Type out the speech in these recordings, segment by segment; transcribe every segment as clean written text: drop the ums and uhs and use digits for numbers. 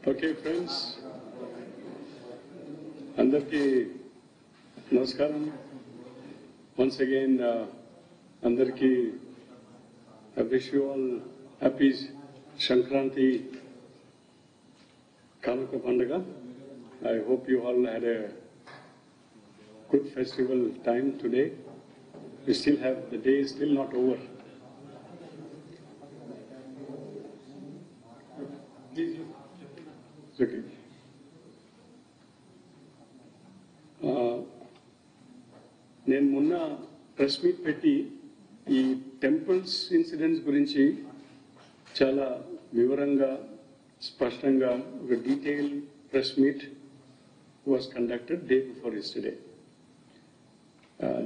Okay, friends. Andarki namaskaram. Once again, Andarki, I wish you all happy Sankranti Kanuka Pandaga. I hope you all had a good festival time today. We still have, the day is still not over. It's okay. నేను మొన్న press meet పెట్టి ఈ temples incidents గురించి చాలా వివరంగా స్పష్టంగా ఒక detail press meet was conducted day before yesterday.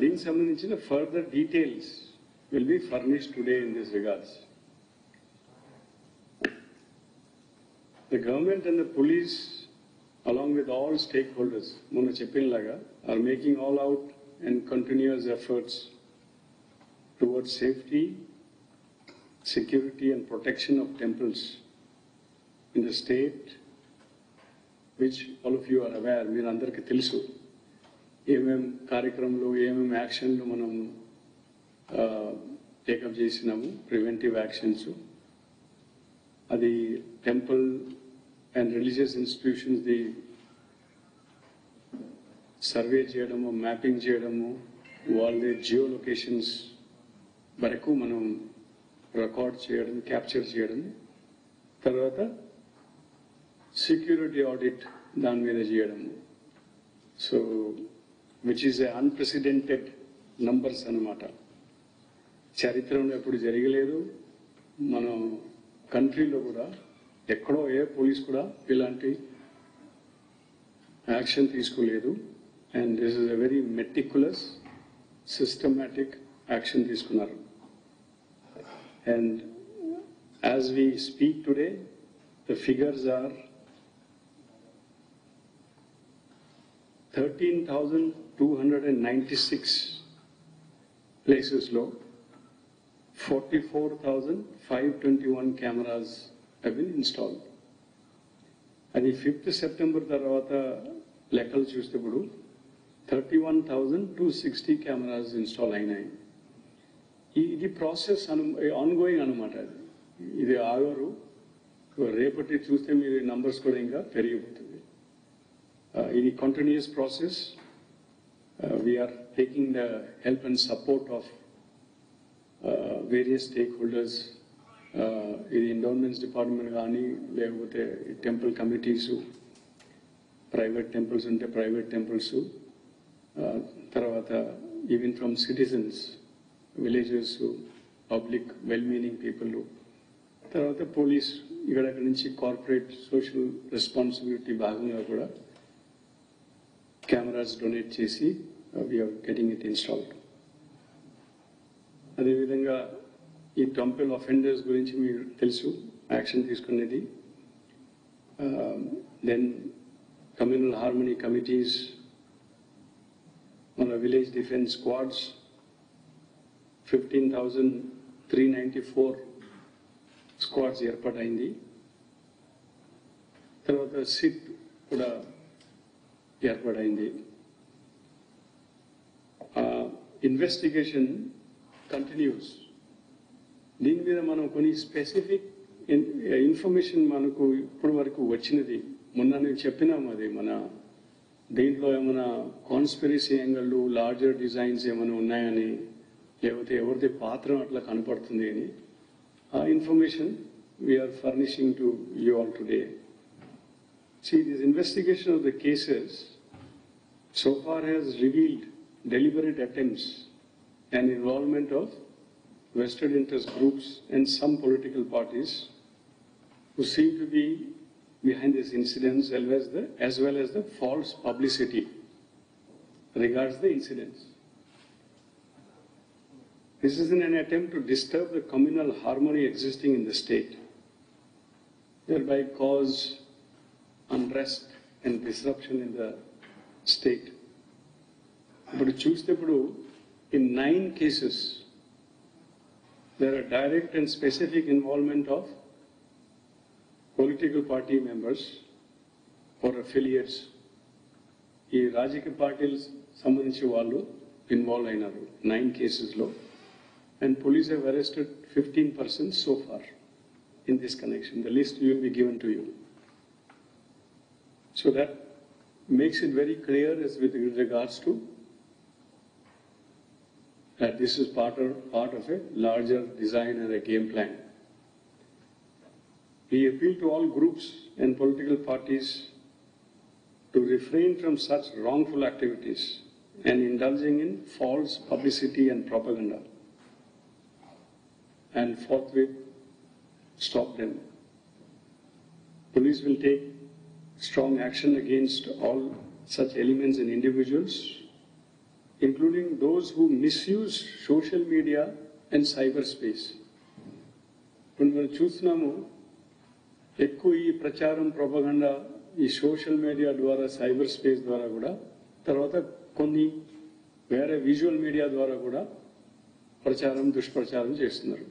దీనికి సంబంధించిన further details will be furnished today in this regards. The government and the police, along with all stakeholders, Mona Chepinlaga, are making all out and continuous efforts towards safety, security and protection of temples in the state, which all of you are aware, మీరు అందరికీ తెలుసు ఏమేం కార్యక్రమంలో ఏమేం యాక్షన్లు మనం take up చేసినాము, preventive actions. అది temple and religious institutions the survey చేయడము, మ్యాపింగ్ చేయడము, వాళ్ళ జియో లొకేషన్స్ వరకు మనం రికార్డ్ చేయడం, క్యాప్చర్ చేయడం, తర్వాత సెక్యూరిటీ ఆడిట్ దాని మీద చేయడము. So which is a unprecedented numbers అన్నమాట. చరిత్రలో ఎప్పుడు జరగలేదు. మనం కంట్రీలో కూడా ఎక్కడో ఏ పోలీస్ కూడా ఇలాంటి యాక్షన్ తీసుకోలేదు. And this is a very meticulous systematic action తీసుకున్నారు. And as we speak today the figures are 13,296 ప్లేసెస్లో 44,521 cameras have been installed. అది 5th September తర్వాత లెక్కలు చూస్తేప్పుడు 31,260 cameras ఇన్స్టాల్ అయినాయి. ఇది ప్రాసెస్ ఆన్గోయింగ్ అనమాట. ఇది ఆగరు. రేపటి చూస్తే మీరు నంబర్స్ కూడా ఇంకా పెరిగిపోతుంది. ఇది continuous process. We're taking the help and support of various stakeholders. ఇది ఎండోన్మెంట్స్ డిపార్ట్మెంట్ కానీ, లేకపోతే టెంపుల్ కమిటీసు, ప్రైవేట్ టెంపుల్స్ ఉంటే ప్రైవేట్ టెంపుల్స్, తర్వాత even from citizens, villages, public well meaning people, తర్వాత పోలీస్, ఇక్కడ నుంచి కార్పొరేట్ సోషల్ రెస్పాన్సిబిలిటీ భాగంగా కూడా కెమెరాస్ డొనేట్ చేసి వీఆర్ గెటింగ్ ఇట్ ఇన్స్టాల్డ్. అదేవిధంగా ఈ టెంపుల్ అఫెండర్స్ గురించి మీరు తెలుసు, యాక్షన్ తీసుకునేది. దెన్ కమ్యూనల్ హార్మనీ కమిటీస్, మన విలేజ్ డిఫెన్స్ స్క్వాడ్స్ 15,394 స్క్వాడ్స్ ఏర్పాటైంది. తర్వాత సిట్ కూడా ఏర్పాటైంది. Investigation continues. దీని మీద మనం కొన్ని స్పెసిఫిక్ ఇన్ఫర్మేషన్ మనకు ఇప్పటి వరకు వచ్చినది. మొన్న నేను చెప్పినాము, అది మన దీంట్లో ఏమైనా కాన్స్పిరసీ యాంగిళ్ళు, లార్జర్ డిజైన్స్ ఏమైనా ఉన్నాయని, లేకపోతే ఎవరిది పాత్ర అట్లా కనపడుతుంది అని. ఆ information we're furnishing to you all today. See, this investigation of the cases so far has revealed deliberate attempts and involvement of vested interest groups and some political parties who seem to be behind these incidents, as well as the false publicity regards the incidents. This is in an attempt to disturb the communal harmony existing in the state, thereby cause unrest and disruption in the state. But చూస్తేప్పుడు in 9 cases there are direct and specific involvement of political party members or affiliates. ఈ రాజకీయ పార్టీలు సంబంధించి వాళ్ళు involve అయినారు 9 కేసెస్లో, and police have arrested 15 persons so far in this connection. The list will be given to you. So that makes it very clear as with regards to that this is part of a larger design and a game plan. We appeal to all groups and political parties to refrain from such wrongful activities and indulging in false publicity and propaganda, and forthwith stop them. Police will take strong action against all such elements and individuals, including those who misuse social media and cyberspace. When we చూస్తున్నాము ఎక్కువ ఈ ప్రచారం propaganda ఈ social media ద్వారా cyber space ద్వారా కూడా, తర్వాత కొన్ని వేరే విజువల్ మీడియా ద్వారా కూడా ప్రచారం దుష్ప్రచారం చేస్తున్నారు.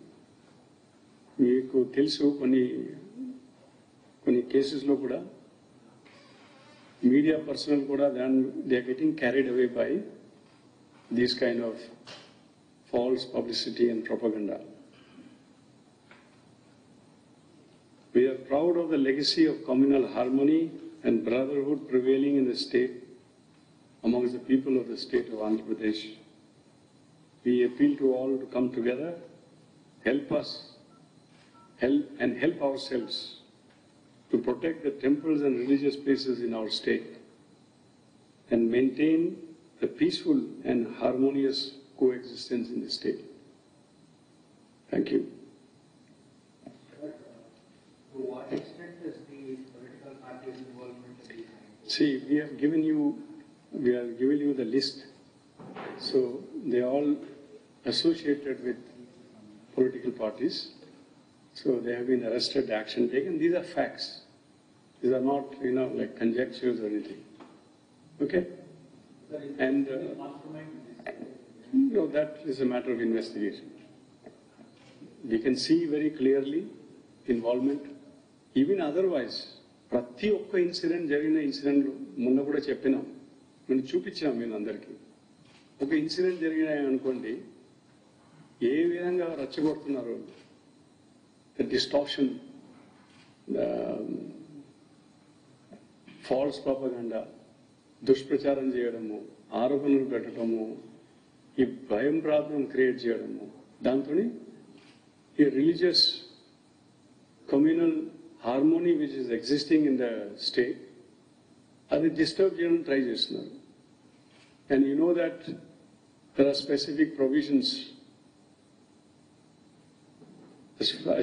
మీకు తెలుసు కొన్ని కేసెస్లో కూడా మీడియా పర్సనల్ కూడా they are getting carried away by this kind of false publicity and propaganda. We are proud of the legacy of communal harmony and brotherhood prevailing in the state amongst the people of the state of Andhra Pradesh. We appeal to all to come together, help ourselves to protect the temples and religious places in our state and maintain the peaceful and harmonious coexistence in the state. Thank you. To what extent is the political parties' involvement in these things? See, we are giving you the list. So they are all associated with political parties. So they have been arrested, action taken. These are facts. These are not, like conjectures or anything. Okay? And that is a matter of investigation. We can see very clearly involvement. Even otherwise ప్రతి ఒక్క incident జరిగిన ఇన్సిడెంట్లు మొన్న కూడా చెప్పినాం, మేము చూపించాం మేము అందరికీ. ఒక ఇన్సిడెంట్ జరిగినాయి అనుకోండి, ఏ విధంగా రచ్చగొడుతున్నారు, ద డిస్టార్షన్, ఫాల్స్ ప్రాపగండా, దుష్ప్రచారం చేయడము, ఆరోపణలు పెట్టడము, ఈ భయం ప్రాబ్లం క్రియేట్ చేయడము, దాంతో ఈ religious communal harmony which is existing in the state, అది డిస్టర్బ్ చేయడం ట్రై చేస్తున్నారు. And you know that there are specific provisions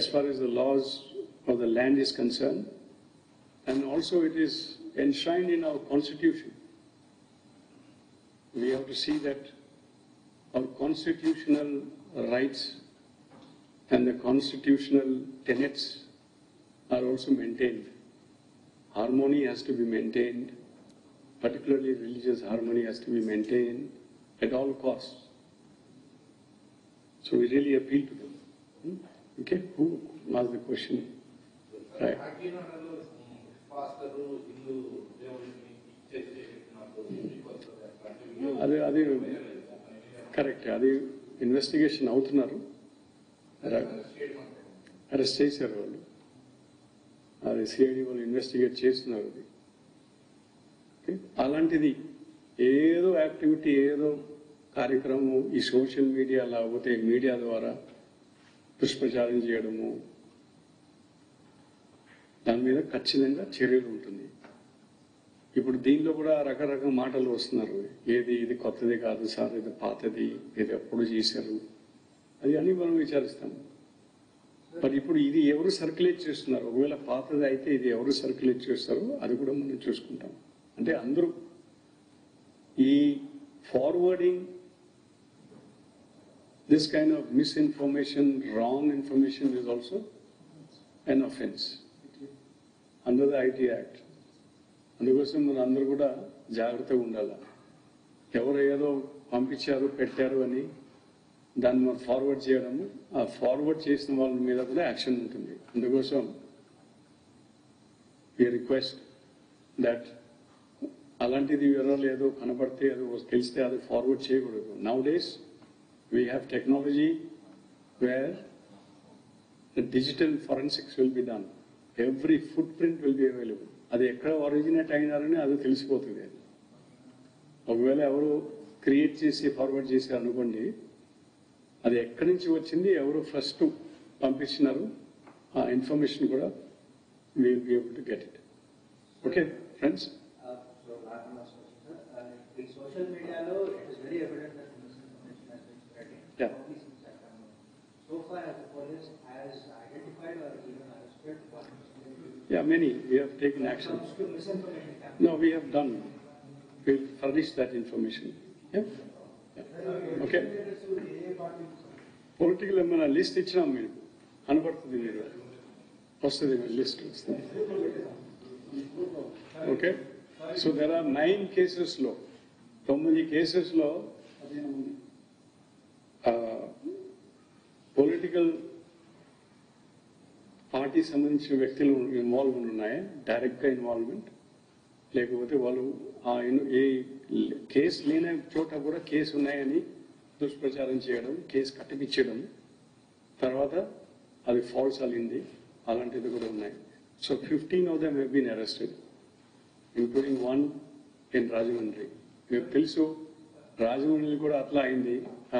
as far as the laws of the land is concerned, and also it is enshrined in our constitution. We have to see that our constitutional rights and the constitutional tenets are also maintained. Harmony has to be maintained, particularly religious harmony has to be maintained at all costs. So we really appeal to them. Okay, who asked the question? Right. అది correct, అది investigation అవుతున్నారు, arrest చేశారు వాళ్ళు, అది CID వాళ్ళు investigate చేస్తున్నారు. అది అలాంటిది ఏదో యాక్టివిటీ, ఏదో కార్యక్రమం ఈ సోషల్ మీడియా లేకపోతే మీడియా ద్వారా దుష్ప్రచారం చేయడము, దాని మీద ఖచ్చితంగా చర్యలు ఉంటుంది. ఇప్పుడు దీనిలో కూడా రకరకాల మాటలు వస్తున్నారు, ఇది కొత్తది కాదు సార్, ఇది పాతది, ఇది ఎప్పుడు చేశారు, అది అని మనం విచారిస్తాము. మరి ఇప్పుడు ఇది ఎవరు సర్క్యులేట్ చేస్తున్నారు, ఒకవేళ పాతది అయితే ఇది ఎవరు సర్క్యులేట్ చేస్తారో అది కూడా మనం చూసుకుంటాం. అంటే అందరూ ఈ forwarding this kind of misinformation, wrong information is also an offence under the IT act. అందుకోసం మన అందరూ కూడా జాగ్రత్తగా ఉండాలి. ఎవరు ఏదో పంపించారు పెట్టారు అని దాన్ని మనం ఫార్వర్డ్ చేయడము, ఆ ఫార్వర్డ్ చేసిన వాళ్ళ మీద కూడా యాక్షన్ ఉంటుంది. అందుకోసం we request దట్ అలాంటిది వివరాలు ఏదో కనబడితే అది తెలిస్తే అది ఫార్వర్డ్ చేయకూడదు. Now days we have technology wear the digital forensics will be done. Every footprint will be available. అది ఎక్కడ ఒరిజినేట్ అయినారని అది తెలిసిపోతుంది. ఒకవేళ ఎవరు క్రియేట్ చేసి ఫార్వర్డ్ చేశారు అనుకోండి, అది ఎక్కడి నుంచి వచ్చింది, ఎవరు ఫస్ట్ పంపించినారు, ఆ ఇన్ఫర్మేషన్ కూడా we will be able to get it. Okay, friends? So, last question, sir. In social media, it is very evident that misinformation has been spreading. Yeah. So far, as the police has identified or even arrested one. Yeah, many. We have taken action. Misinformation campaign. No, we have done. We'll furnish that information. Yeah? Yeah. Okay. Political ఏమైనా list ఇచ్చినాం మీరు కనబడుతుంది, మీరు వస్తుంది list వస్తుంది. Okay, so there are 9 కేసెస్లో 9 కేసెస్లో political party సంబంధించిన వ్యక్తులు ఇన్వాల్వ్మెంట్ ఉన్నాయి, డైరెక్ట్గా ఇన్వాల్వ్మెంట్, లేకపోతే వాళ్ళు ఏ కేసు లేని చోట కూడా కేసు ఉన్నాయని దుష్ప్రచారం చేయడం, కేసు కట్టిపించడం, తర్వాత అది ఫాల్స్ అయింది, అలాంటిది కూడా ఉన్నాయి. So 15 of them have been arrested, including one in Rajahmundry. మీకు తెలుసు రాజమండ్రి కూడా అట్లా అయింది.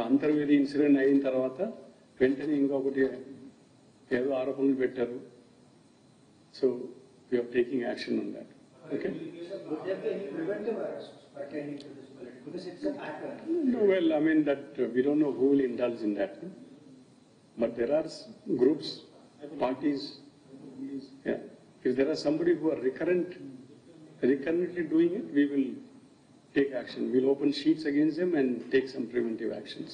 అంతర్వేది ఇన్సిడెంట్ అయిన తర్వాత వెంటనే ఇంకొకటి ఏదో ఆరోపణలు పెట్టారు. So we're taking action on that. Okay, well, I mean that we don't know who will indulge in that, but there are groups, parties. Yeah, if there are somebody who are recurrently doing it, we will take action. We'll open sheets against them and take some preventive actions.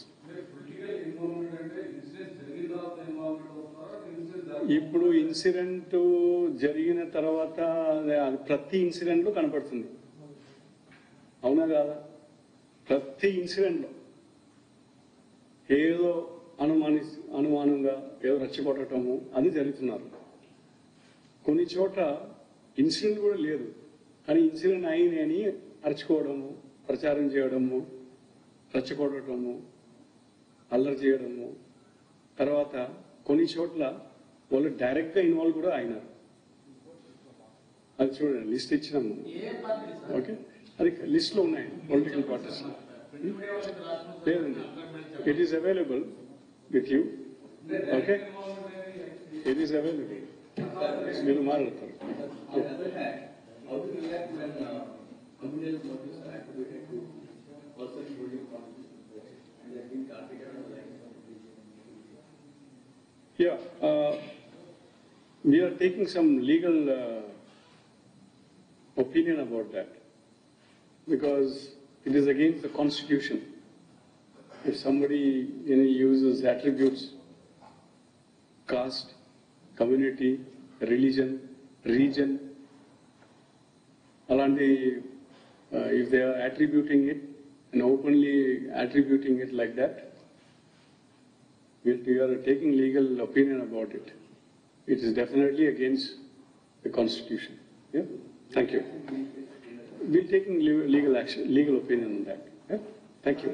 ఇప్పుడు incident జరిగిన తర్వాత ప్రతి ఇన్సిడెంట్లో కనపడుతుంది, అవునా కాదా? ప్రతి ఇన్సిడెంట్లో ఏదో అనుమానంగా ఏదో రెచ్చగొట్టడము అది జరుగుతున్నారు. కొన్ని చోట్ల ఇన్సిడెంట్ కూడా లేదు, కానీ ఇన్సిడెంట్ అయినని అరుచుకోవడము, ప్రచారం చేయడము, రెచ్చగొట్టడము, అల్లరి చేయడము. తర్వాత కొన్ని చోట్ల వాళ్ళు డైరెక్ట్గా ఇన్వాల్వ్ కూడా అయినారు. అది చూడండి, లిస్ట్ ఇచ్చినాము. ఓకే, అది లిస్ట్లో ఉన్నాయి పొలిటికల్ పార్టీస్. లేదండి, it is available with you. Okay, it is available, మీరు మాట్లాడతారు. Yeah, we are taking some legal opinion about that, because it is against the Constitution. If somebody uses attributes, caste, community, religion, region, alandi, if they are attributing it and openly attributing it like that, we are taking legal opinion about it. It is definitely against the Constitution. Yeah? Thank you. We're taking legal action, legal opinion on that. Yeah? Thank you.